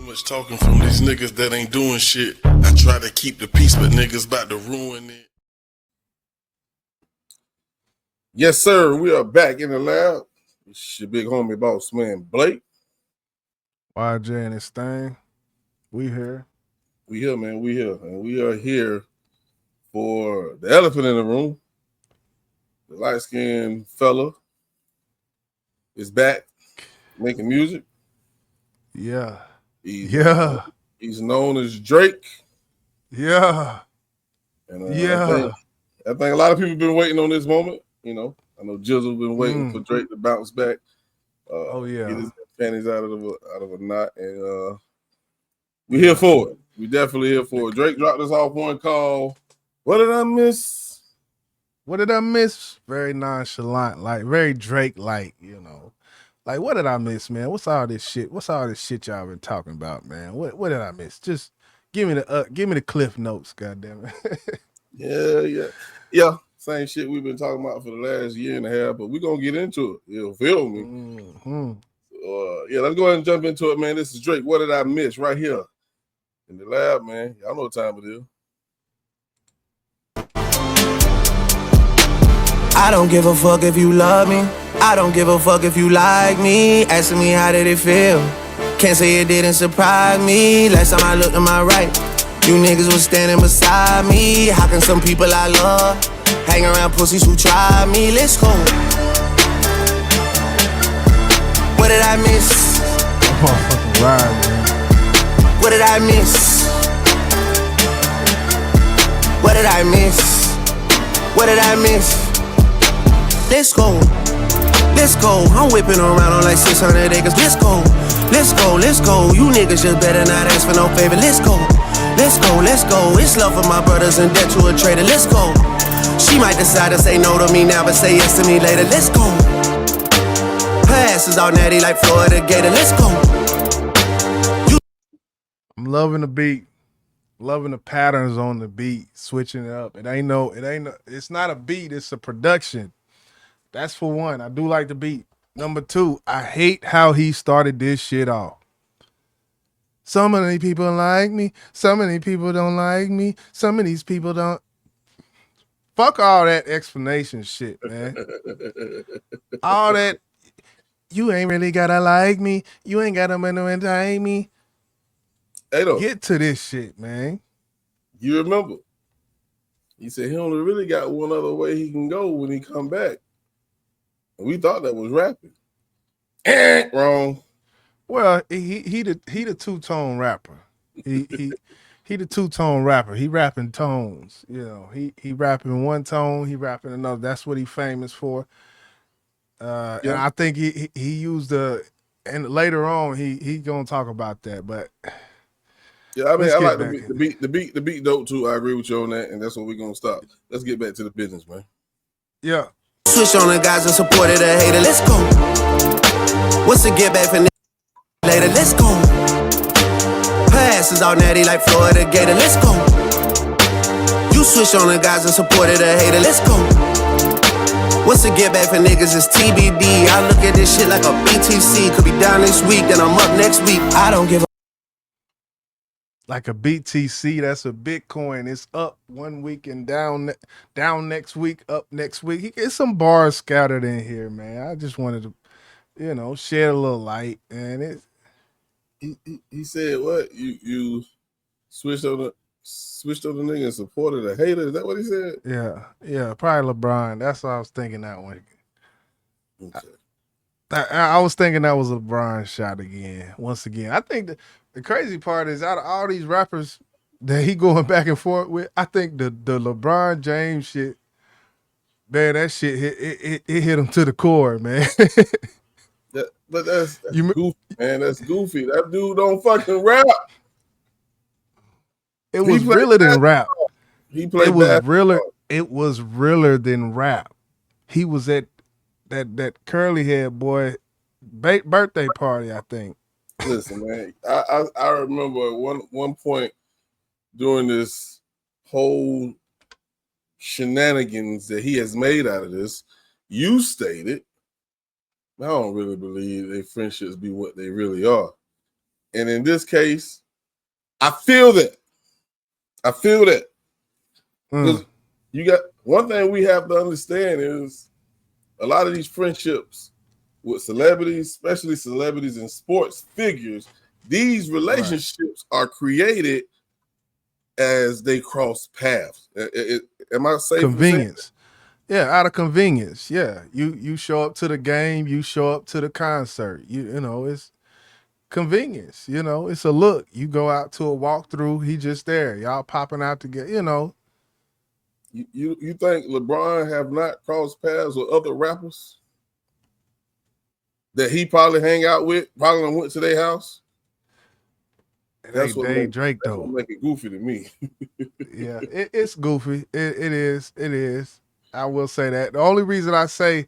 Too much talking from these niggas that ain't doing shit. I try to keep the peace, but niggas about to ruin it. Yes, sir. We are back in the lab. It's your big homie boss man, Blake. YJ and his thing. We here. We here, man. We here. And we are here for the elephant in the room. The light-skinned fella is back making music. Yeah. He's known as Drake. Yeah. And yeah. I think a lot of people have been waiting on this moment. You know, I know Jizzle been waiting for Drake to bounce back. Get his panties out of a knot, and we here for it. We definitely here for it. Drake dropped us off one called "What Did I Miss?" What did I miss? Very nonchalant, like very Drake-like, you know. Like, what did I miss, man? What's all this shit? What's all this shit y'all been talking about, man? What did I miss? Just give me the cliff notes, goddamn it. Yeah. Same shit we've been talking about for the last year and a half, but we're gonna get into it. You feel me? Mm-hmm. Let's go ahead and jump into it, man. This is Drake. What did I miss? Right here in the lab, man. Y'all know what time it is. I don't give a fuck if you love me. I don't give a fuck if you like me. Asking me how did it feel? Can't say it didn't surprise me. Last time I looked to my right, you niggas was standing beside me. How can some people I love hang around pussies who try me? Let's go. What did I miss? Fucking ride, man. What did I miss? What did I miss? What did I miss? Let's go. Let's go. I'm whipping around on like 600 acres. Let's go. Let's go. Let's go. You niggas just better not ask for no favor. Let's go. Let's go. Let's go. It's love for my brothers in debt to a traitor. Let's go. She might decide to say no to me now, but say yes to me later. Let's go. Her ass is all natty like Florida Gator. Let's go. I'm loving the beat. Loving the patterns on the beat, switching it up. It's not a beat, it's a production. That's for one. I do like the beat. Number two, I hate how he started this shit off. So many people like me. So many people don't like me. Some of these people don't. Fuck all that explanation shit, man. All that, you ain't really gotta like me. You ain't gotta like me. Hey, though. Get to this shit, man. You remember, he said he only really got one other way he can go when he come back. And we thought that was rapping. Wrong. Well, he the two-tone rapper. He the two-tone rapper. He rapping tones. You know, he rapping one tone, he rapping another. That's what he famous for. And I think he used and later on he gonna talk about that, but yeah, I mean, I like the beat dope too. I agree with you on that, and that's what we're gonna stop. Let's get back to the business, man. Yeah. Switch on the guys and supported a hater. Let's go. What's the get back for later? Let's go. Her ass is all natty like Florida Gator. Let's go. You switch on the guys and supported a hater. Let's go. What's the get back for niggas is TBD. I look at this shit like a BTC. Could be down this week, then I'm up next week. I don't give a like a BTC, that's a Bitcoin. It's up 1 week and down next week, up next week. He gets some bars scattered in here, man. I just wanted to, shed a little light. And he said what? You switched on the nigga and supported a hater. Is that what he said? Yeah, probably LeBron. That's what I was thinking that one. Okay. I was thinking that was a LeBron shot once again. I think the crazy part is out of all these rappers that he going back and forth with, I think the LeBron James shit, man, that shit it hit him to the core, man. But that's goofy, man. That's goofy. That dude don't fucking rap. It was realer than rap. He played It was realer than rap. He was at that curly head boy birthday party, I think. Listen, man, I remember at one point during this whole shenanigans that he has made out of this, you stated, I don't really believe their friendships be what they really are. And in this case, I feel that. Because you got one thing we have to understand is a lot of these friendships with celebrities, especially celebrities and sports figures, these relationships are created as they cross paths. Am I saying convenience? Yeah, out of convenience. Yeah, you show up to the game, you show up to the concert. You know, it's convenience. You know, it's a look. You go out to a walkthrough, he just there. Y'all popping out together. You know. You think LeBron have not crossed paths with other rappers that he probably hang out with? Probably went to their house. That's what Drake though. What make it goofy to me. Yeah, it's goofy. It is. I will say that. The only reason I say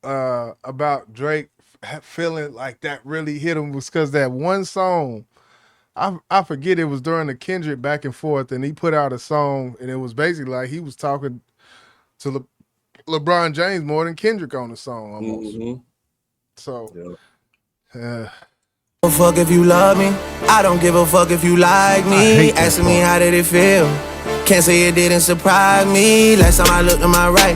about Drake feeling like that really hit him was because that one song. I forget, it was during the Kendrick back and forth, and he put out a song, and it was basically like he was talking to LeBron James more than Kendrick on the song almost. Mm-hmm. So, Don't give a fuck if you love me. I don't give a fuck if you like me. Asking me how did it feel? Can't say it didn't surprise me. Last time I looked to my right,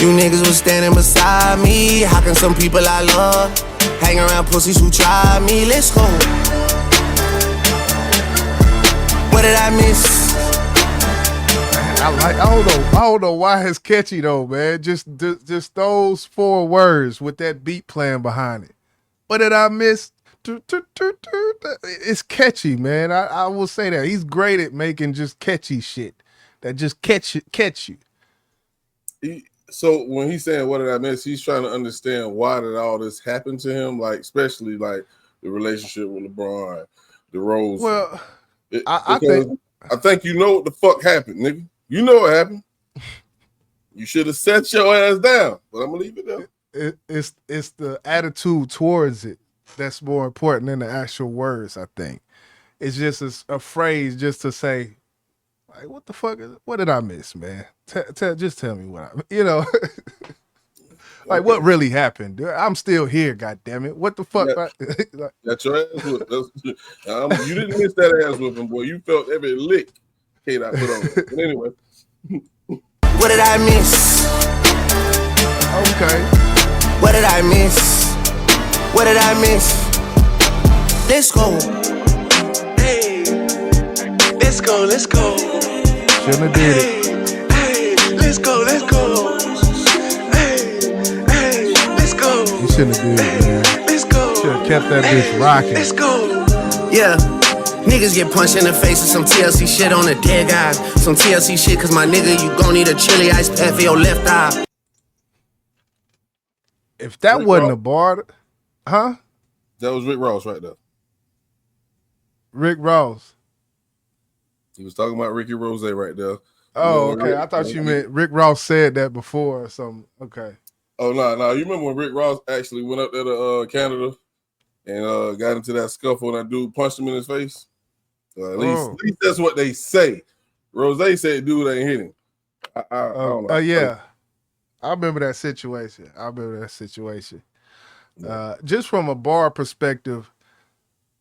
you niggas was standing beside me. How can some people I love hang around pussies who try me? Let's go. What did I miss? I don't know why it's catchy though, man. Just those 4 words with that beat playing behind it. What did I miss? It's catchy, man. I will say that. He's great at making just catchy shit that just catch you. So when he's saying what did I miss, he's trying to understand why did all this happen to him, like especially like the relationship with LeBron, the roles. Well, I think you know what the fuck happened, nigga. You know what happened. You should have set your ass down, but I'm gonna leave it there. It's the attitude towards it that's more important than the actual words. I think it's just a phrase just to say, like, what the fuck what did I miss, man? Just tell me what like what really happened. I'm still here, goddammit. What the fuck? Got your ass whipped. You didn't miss that ass whipping, boy. You felt every lick Kate I put on it. But anyway. What did I miss? Okay. What did I miss? What did I miss? Let's go. Hey, let's go, let's go. Shouldn't have did it. Hey, let's go, let's go. Hey, let's go. You shouldn't have did it, man. Let's go. Should have kept that bitch rocking. Let's go. Yeah. Niggas get punched in the face with some TLC shit on the dead guys. Some TLC shit, cause my nigga, you gon' need a chili ice pack for your left eye. If that Rick wasn't Ross. A bar, huh? That was Rick Ross right there. Rick Ross. He was talking about Ricky Rose right there. Oh, okay. I thought you meant Rick Ross said that before or something. Okay. Oh, no. You remember when Rick Ross actually went up there to Canada and got into that scuffle and that dude punched him in his face? At least that's what they say. Rose said dude ain't hit him. I don't know. Yeah. I remember that situation. Just from a bar perspective,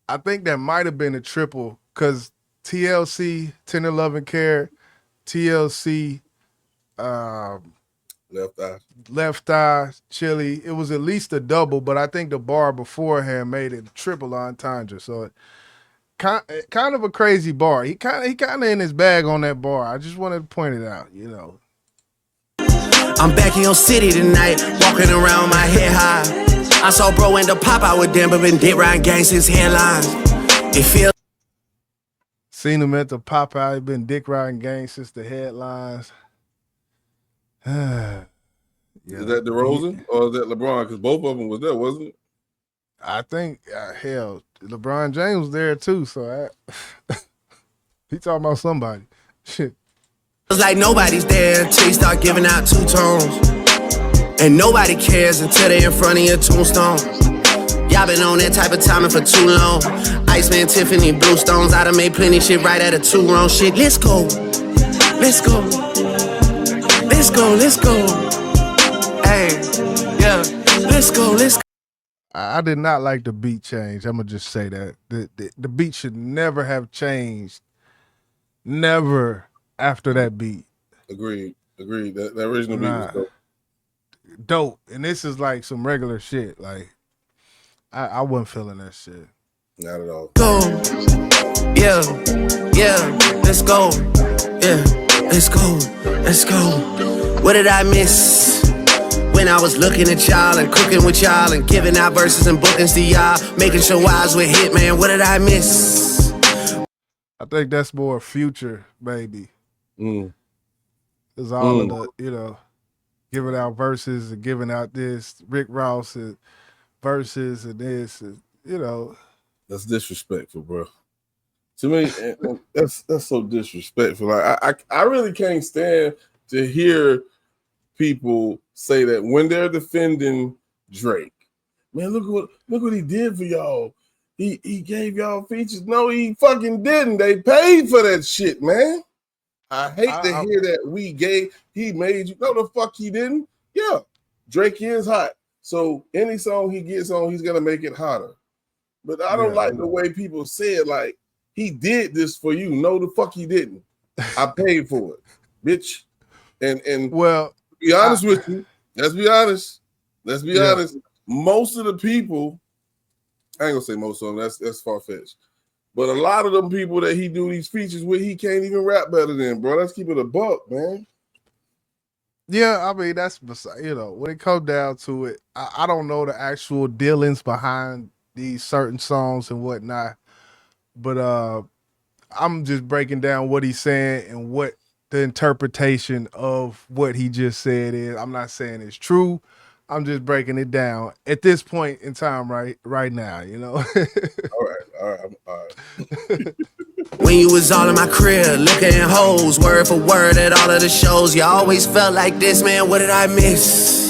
I think that might have been a triple because TLC, Tender Loving Care, TLC, Left Eye, Chili. It was at least a double, but I think the bar beforehand made it a triple entendre. So kind of a crazy bar. He kind of in his bag on that bar. I just wanted to point it out, you know. I'm back in your city tonight, walking around my head high. I saw bro end up pop out with them, but been dick riding gangsters headlines. It feels. Seen him at the pop out. He been dick riding gangsters the headlines. Yeah. Is that DeRozan or is that LeBron? Because both of them was there, wasn't it? I think hell, LeBron James was there too. So he talking about somebody. Shit. It's like nobody's there until you start giving out two tones. And nobody cares until they're in front of your tombstone. Y'all been on that type of timing for too long. Iceman, Tiffany, Bluestones. I done made plenty shit right at a two wrong shit. Let's go. Let's go. Let's go. Let's go. Hey, yeah. Let's go. Let's go. I did not like the beat change. I'm gonna just say that the beat should never have changed. Never after that beat. Agreed. That original beat was dope. Dope. And this is like some regular shit. Like I wasn't feeling that shit. Not at all. Go. Yeah. Let's go. Yeah. Let's go. What did I miss? When I was looking at y'all and cooking with y'all and giving out verses and bookings to y'all, making sure I was with Hitman, what did I miss? I think that's more Future, baby. It's all of the, giving out verses and giving out this, Rick Ross and verses and this, and, That's disrespectful, bro. To me, that's so disrespectful. Like I really can't stand to hear people say that when they're defending Drake. Man, look what he did for y'all. He gave y'all features. No, he fucking didn't. They paid for that shit, man. I hate to hear that he made you. No, the fuck he didn't. Yeah, Drake is hot. So any song he gets on, he's gonna make it hotter. But I don't like the way people say it, like, he did this for you. No, the fuck he didn't. I paid for it, bitch. And well, to be honest with you, let's be honest. Most of the people, I ain't gonna say most of them, that's far-fetched. But a lot of them people that he do these features with, he can't even rap better than, bro. Let's keep it a buck, man. Yeah, I mean, that's, when it comes down to it, I don't know the actual dealings behind these certain songs and whatnot, but I'm just breaking down what he's saying and what the interpretation of what he just said is. I'm not saying it's true. I'm just breaking it down at this point in time, right now, All right. When you was all in my crib, looking at hoes, word for word at all of the shows, you always felt like this, man. What did I miss?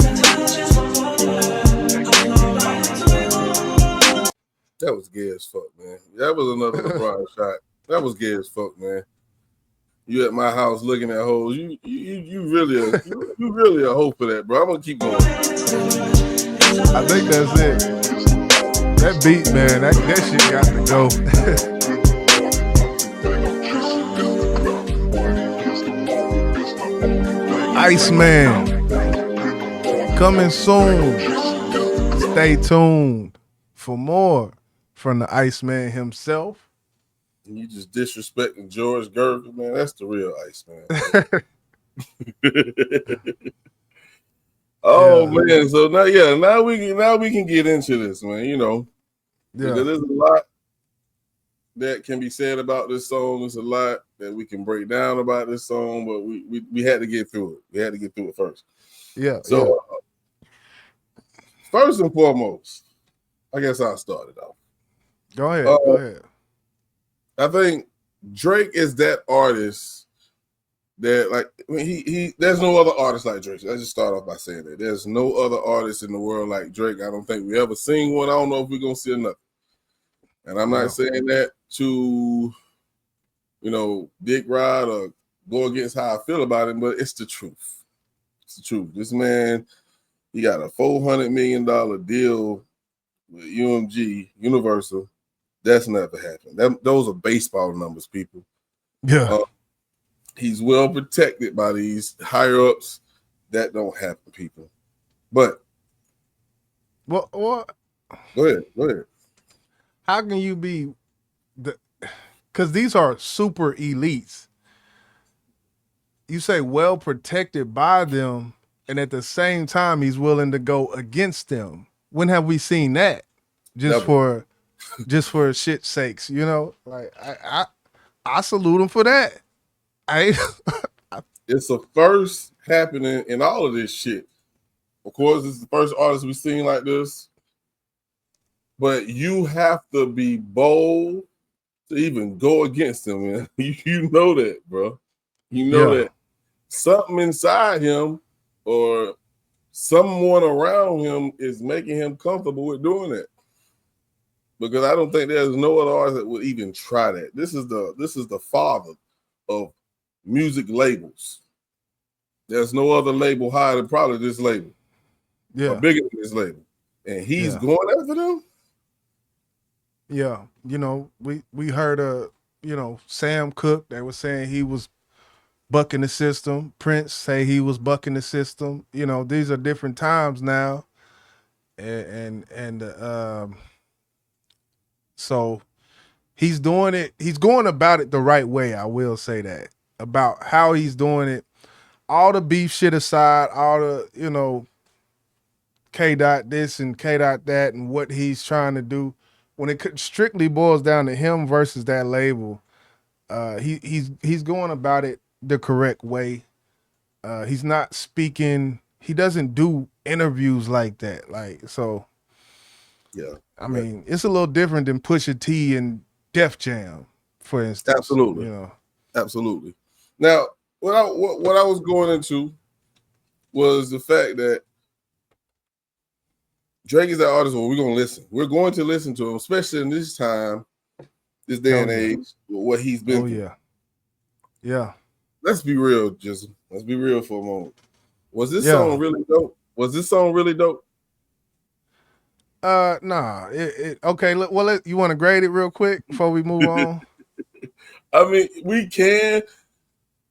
That was gay as fuck, man. That was another LeBron shot. That was gay as fuck, man. You at my house looking at hoes. You really a hoe for that, bro. I'm gonna keep going. I think that's it. That beat, man, that shit got to go. Iceman, coming soon. Stay tuned for more from the Iceman himself. And you just disrespecting George Gervin, man. That's the real Iceman. Man. So now we can get into this, man. Because there's a lot that can be said about this song. There's a lot that we can break down about this song, but we had to get through it. We had to get through it first. Yeah. So first and foremost, I guess I'll start it off. Go ahead. I think Drake is that artist that, like, he there's no other artist like Drake. Let's just start off by saying that. There's no other artist in the world like Drake. I don't think we ever seen one. I don't know if we're gonna see another. And I'm not saying that to, dick ride or go against how I feel about him, but it's the truth. It's the truth. This man, he got a $400 million deal with UMG, Universal. That's never happened. Those are baseball numbers, people. Yeah. He's well protected by these higher ups. That don't happen, people. But what? Go ahead. How can you be because these are super elites. You say well protected by them, and at the same time he's willing to go against them. When have we seen that? Just for shit's sakes, Like I salute him for that. It's a first happening in all of this shit. Of course, it's the first artist we've seen like this. But you have to be bold to even go against him, man. You know that, bro. You know that something inside him or someone around him is making him comfortable with doing that. Because I don't think there's no other artist that would even try that. This is the father of music labels. There's no other label higher than probably this label. Yeah. Or bigger than this label. and he's going after them. Yeah, you know, we heard Sam Cooke. They were saying he was bucking the system. Prince say he was bucking the system. You know, these are different times now, and so he's doing it. He's going about it the right way. I will say that about how he's doing it. All the beef shit aside, all the K dot this and K dot that, and what he's trying to do. When it strictly boils down to him versus that label, he's going about it the correct way. He's not speaking. He doesn't do interviews like that. Like, so. Yeah. I mean, it's a little different than Pusha T and Def Jam, for instance. Absolutely. Absolutely. Now, what I was going into was the fact that Drake is that artist where we're going to listen. We're going to listen to him, especially in this time, this day and age, what he's been through. Yeah. Let's be real, Jizzle. Let's be real for a moment. Was this song really dope? Nah. Okay. Well, you want to grade it real quick before we move on? I mean, we can.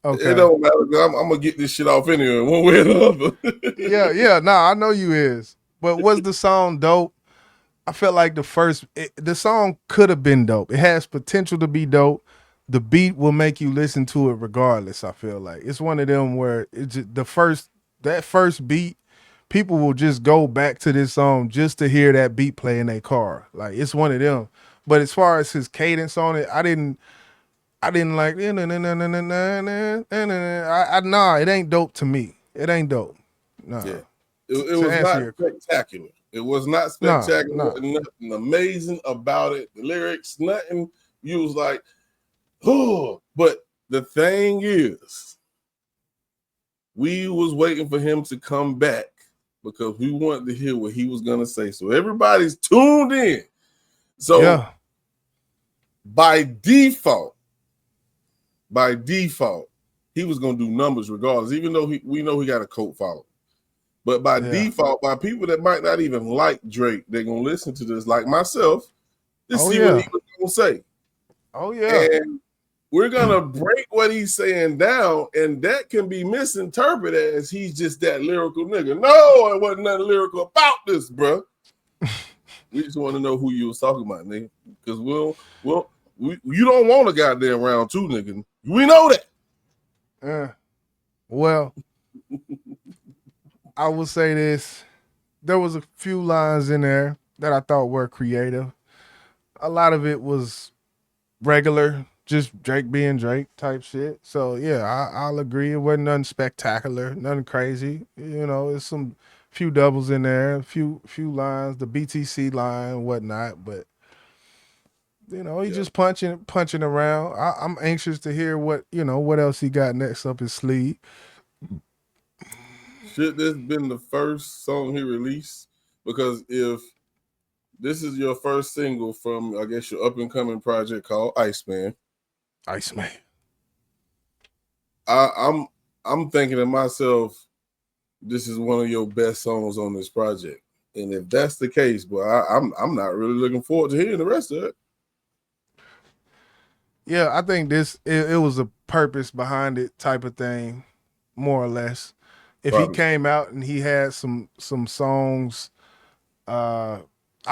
Okay. It don't matter. I'm gonna get this shit off anyway, one way or the other. Yeah. Nah, I know you is. But was the song dope? I felt like the song could have been dope. It has potential to be dope. The beat will make you listen to it regardless. I feel like it's one of them where it's just that first beat, people will just go back to this song just to hear that beat play in their car. Like, it's one of them. But as far as his cadence on it, I didn't like. Nah, it ain't dope to me. It ain't dope. Nah. Yeah. It was not spectacular. It was not spectacular. No. Nothing amazing about it. The lyrics, nothing. You was like, oh. But the thing is, we was waiting for him to come back because we wanted to hear what he was gonna say. So everybody's tuned in. So by default, he was gonna do numbers regardless, even though we know he got a cult following. But by default, by people that might not even like Drake, they're gonna listen to this, like myself, to see what he was gonna say. Oh yeah. And we're gonna break what he's saying down, and that can be misinterpreted as he's just that lyrical nigga. No, it wasn't nothing lyrical about this, bro. We just want to know who you was talking about, nigga. Because you don't want a goddamn round two, nigga. We know that. Well, I will say this. There was a few lines in there that I thought were creative. A lot of it was regular, just Drake being Drake type shit. So yeah, I'll agree. It wasn't nothing spectacular, nothing crazy. There's some few doubles in there, a few lines, the BTC line and whatnot, but he's just punching around. I'm anxious to hear what else he got next up his sleeve. Should this been the first song he released? Because if this is your first single from, I guess, your up-and-coming project called Iceman. I'm thinking to myself, this is one of your best songs on this project. And if that's the case, boy, I'm not really looking forward to hearing the rest of it. Yeah, I think it was a purpose behind it type of thing, more or less. If he came out and he had some songs, I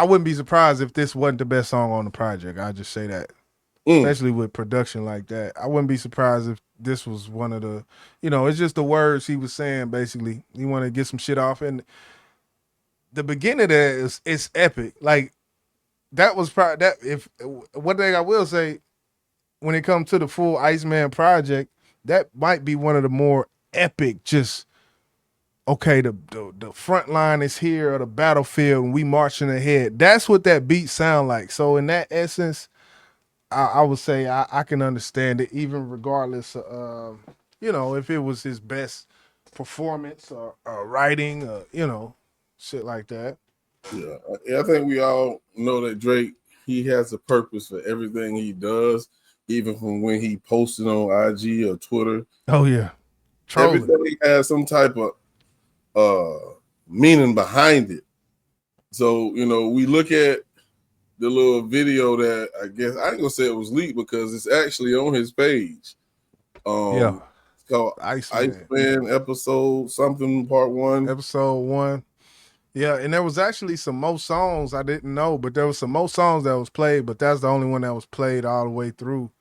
wouldn't be surprised if this wasn't the best song on the project. I'll just say that. Especially with production like that. I wouldn't be surprised if this was one of the, it's just the words he was saying, basically. He wanted to get some shit off. And the beginning of that is epic. Like, that was probably, one thing I will say, when it comes to the full Iceman project, that might be one of the more epic, just, okay, the front line is here, or the battlefield, and we marching ahead. That's what that beat sound like. So in that essence, I would say I can understand it, even regardless of, if it was his best performance or writing, or, shit like that. Yeah, I think we all know that Drake, he has a purpose for everything he does, even from when he posted on IG or Twitter. Oh, yeah. Everything has some type of meaning behind it. So, we look at the little video that I guess I ain't gonna say it was leaked because it's actually on his page. It's called Iceman Episode something Part 1. Episode 1. Yeah, and there was actually some more songs I didn't know, but there was some more songs that was played, but that's the only one that was played all the way through.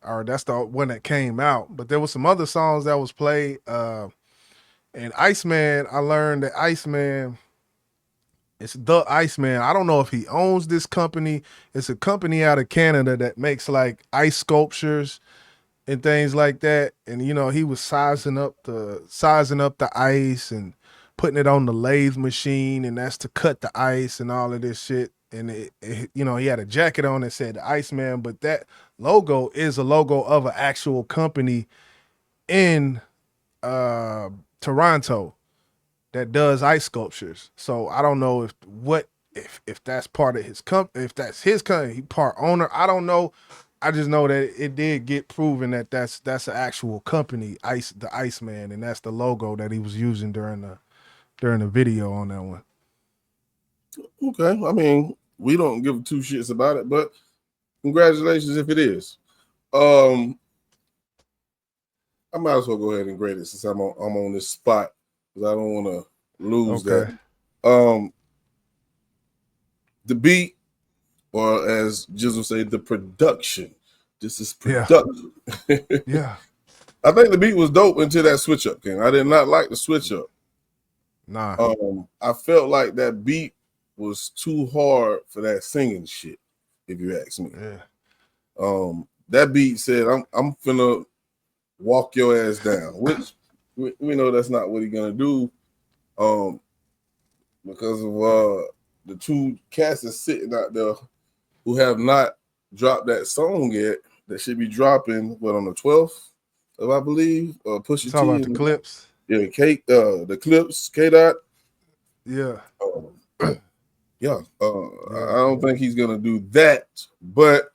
Or that's the one that came out. But there was some other songs that was played. And Iceman, I learned that Iceman, it's the Iceman. I don't know if he owns this company. It's a company out of Canada that makes like ice sculptures and things like that. And he was sizing up the ice and putting it on the lathe machine, and that's to cut the ice and all of this shit. And he had a jacket on that said the Iceman, but that logo is a logo of an actual company in Toronto that does ice sculptures. So I don't know if that's part of his company, if that's his company, he part owner. I don't know. I just know that it did get proven that that's an actual company, the Iceman, and that's the logo that he was using during the video on that one. Okay, I mean, we don't give two shits about it, but congratulations if it is. I might as well go ahead and grade it since I'm on this spot because I don't want to lose that. The beat, or as Jizzle say, the production. This is production. Yeah. I think the beat was dope until that switch up came. I did not like the switch up. Nah. I felt like that beat was too hard for that singing shit, if you ask me. Yeah. That beat said, I'm finna walk your ass down, which we know that's not what he's gonna do. Because of the two cats that's sitting out there who have not dropped that song yet, that should be dropping on the 12th, I believe. Pusha T. Talking about the clips. Yeah, the clips, K-Dot. Yeah. Yeah. I don't think he's gonna do that, but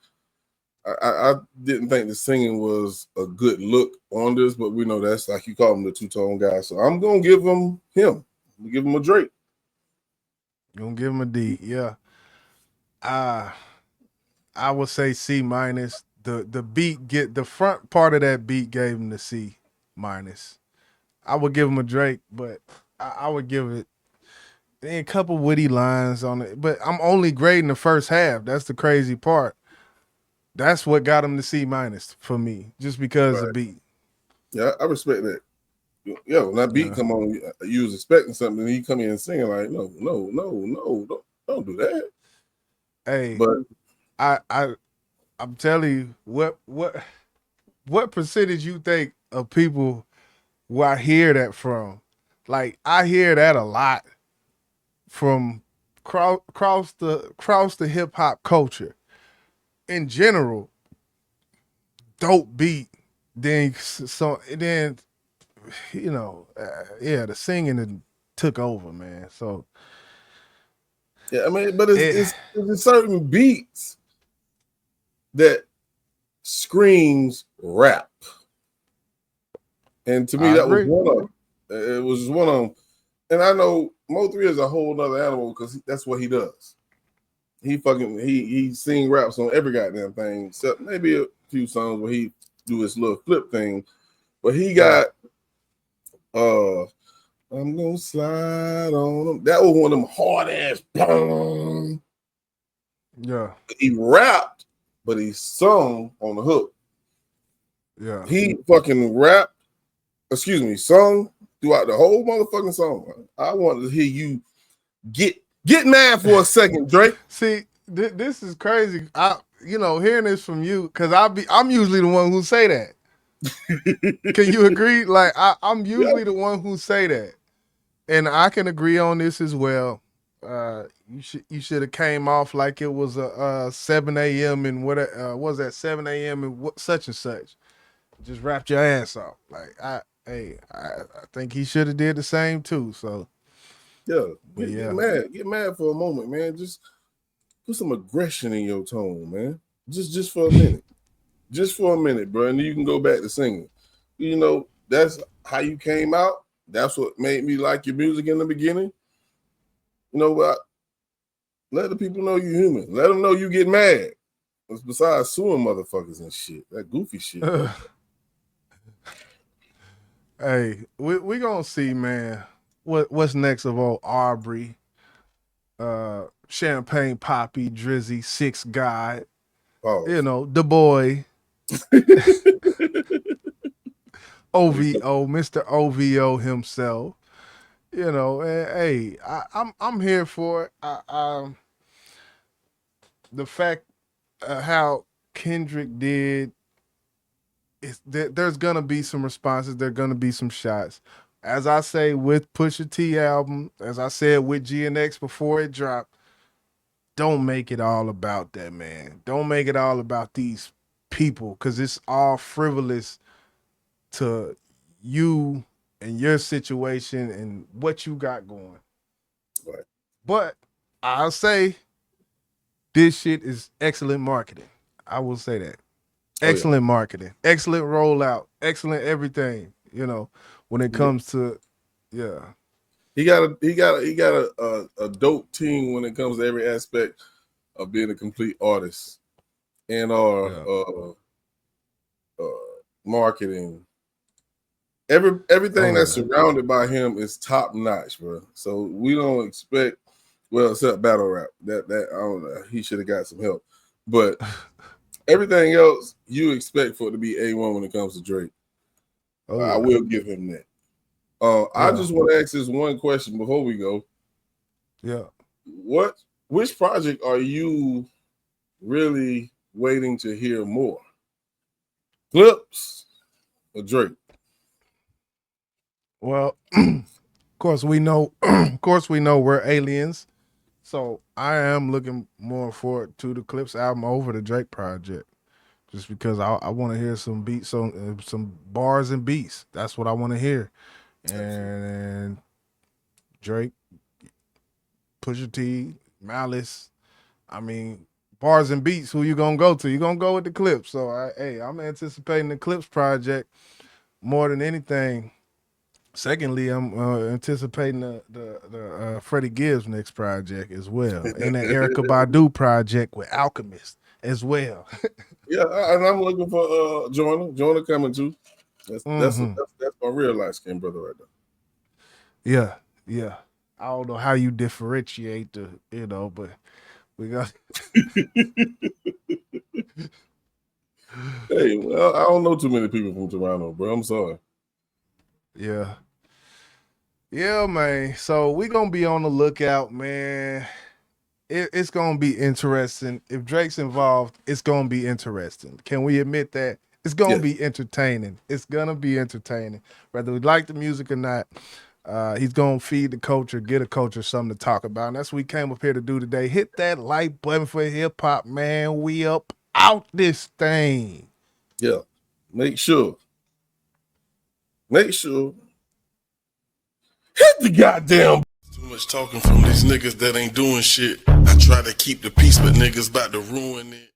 I didn't think the singing was a good look on this, but we know that's like you call him the two-tone guy. So I'm gonna give him. I'm give him a Drake. You're gonna give him a D, yeah. I would say C minus. The beat the front part of that beat gave him the C minus. I would give him a Drake, but I would give it a couple witty lines on it. But I'm only grading the first half. That's the crazy part. That's what got him to C minus for me, just because of beat. Yeah, I respect that. Yo, when that beat come on, you was expecting something, and he come in and singing like, no, don't do that. Hey, but I'm telling you, what percentage you think of people where I hear that from? Like, I hear that a lot from across the hip hop culture in general. Dope beat, then the singing took over, man. So yeah, I mean, but it's certain beats that screams rap, and to me that was one of them. It was one of them, and I know Mo3 is a whole nother animal because that's what he does. He sing raps on every goddamn thing except maybe a few songs where he do his little flip thing, but he got I'm gonna slide on him. That was one of them hard ass boom. Yeah, he rapped, but he sung on the hook. Yeah, he fucking sung throughout the whole motherfucking song. I wanted to hear you get mad for a second, Drake. See, this is crazy. Hearing this from you, because I'm usually the one who say that. Can you agree? Like, I'm usually the one who say that, and I can agree on this as well. You should have came off like it was a 7 a.m. and what was that 7 a.m. and such and such. Just wrapped your ass off. Like I think he should have did the same too. So get mad for a moment, man. Just put some aggression in your tone, man. Just for a minute. Just for a minute, bro, and then you can go back to singing. That's how you came out. That's what made me like your music in the beginning. You know what? Let the people know you human. Let them know you get mad. Besides suing motherfuckers and shit, that goofy shit. Hey, we gonna see, man. What's next of old Aubrey, Champagne Poppy, Drizzy, Six God, you know, the boy, OVO, Mr. OVO himself. You know, and hey, I'm here for it. The fact how Kendrick did. There's gonna be some responses. There's gonna be some shots. As I say with Pusha T album, as I said with GNX before it dropped, don't make it all about that, man. Don't make it all about these people, because it's all frivolous to you and your situation and what you got going. Right. But I'll say this shit is excellent marketing. I will say that. Excellent marketing, excellent rollout, excellent everything. You know, when it comes to, he got a dope team when it comes to every aspect of being a complete artist and marketing. Everything that's surrounded by him is top notch, bro. So we don't expect, well, except battle rap. That I don't know. He should have got some help, but. Everything else you expect for it to be A1 when it comes to Drake. I will give him that. I just want to ask this one question before we go. Yeah. Which project are you really waiting to hear more? Clips or Drake? Well, of course we know we're aliens. So I am looking more forward to the Clips album over the Drake project, just because I want to hear some beats, some bars and beats. That's what I want to hear. And Drake, Pusha T, Malice. I mean, bars and beats. Who you gonna go to? You gonna go with the Clips. So I'm anticipating the Clips project more than anything. Secondly, I'm anticipating the Freddie Gibbs next project as well, and the Erykah Badu project with Alchemist as well. Yeah, and I'm looking for Jonah coming too. That's my real light skinned brother right there. Yeah. I don't know how you differentiate but we got. Hey, well, I don't know too many people from Toronto, bro. I'm sorry. Yeah, man. So we're going to be on the lookout, man. It's going to be interesting. If Drake's involved, it's going to be interesting. Can we admit that? It's going to be entertaining. It's going to be entertaining. Whether we like the music or not, he's going to feed the culture, get a culture something to talk about. And that's what we came up here to do today. Hit that like button for hip-hop, man. We up out this thing. Yeah. Make sure. Hit the goddamn. Too much talking from these niggas that ain't doing shit. I try to keep the peace, but niggas about to ruin it.